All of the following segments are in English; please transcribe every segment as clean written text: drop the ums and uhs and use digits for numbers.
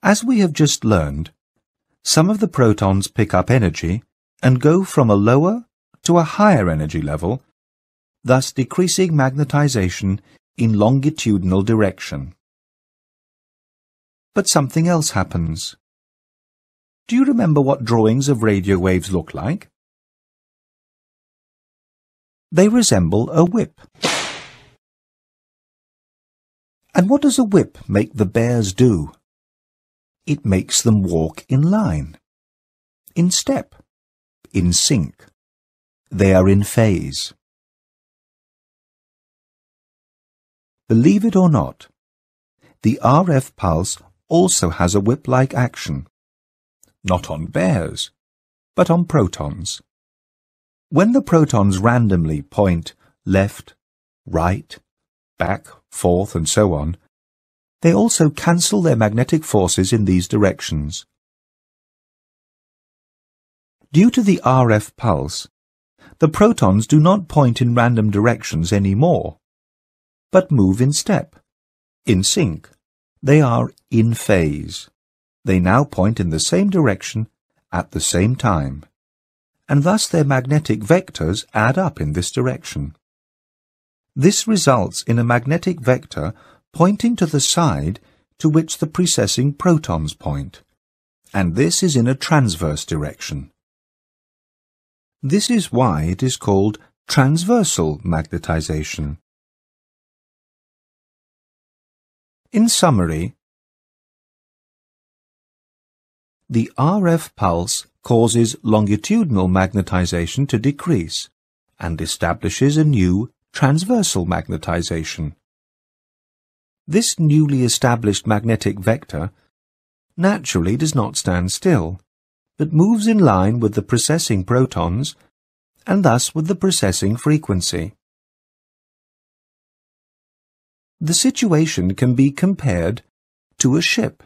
As we have just learned, some of the protons pick up energy and go from a lower to a higher energy level, thus decreasing magnetization in longitudinal direction. But something else happens. Do you remember what drawings of radio waves look like? They resemble a whip. And what does a whip make the bears do? It makes them walk in line, in step, in sync. They are in phase. Believe it or not, the RF pulse also has a whip-like action, not on bears, but on protons. When the protons randomly point left, right, back, forth, and so on, they also cancel their magnetic forces in these directions. Due to the RF pulse, the protons do not point in random directions anymore, but move in step, in sync. They are in phase. They now point in the same direction at the same time, and thus their magnetic vectors add up in this direction. This results in a magnetic vector pointing to the side to which the precessing protons point, and this is in a transverse direction. This is why it is called transversal magnetization. In summary, the RF pulse causes longitudinal magnetization to decrease and establishes a new transversal magnetization. This newly established magnetic vector naturally does not stand still, but moves in line with the precessing protons and thus with the precessing frequency. The situation can be compared to a ship.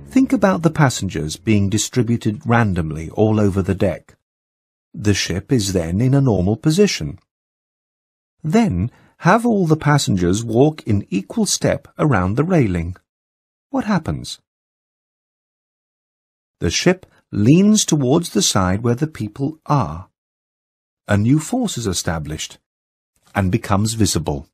Think about the passengers being distributed randomly all over the deck. The ship is then in a normal position. Then have all the passengers walk in equal step around the railing. What happens? The ship leans towards the side where the people are. A new force is established and becomes visible.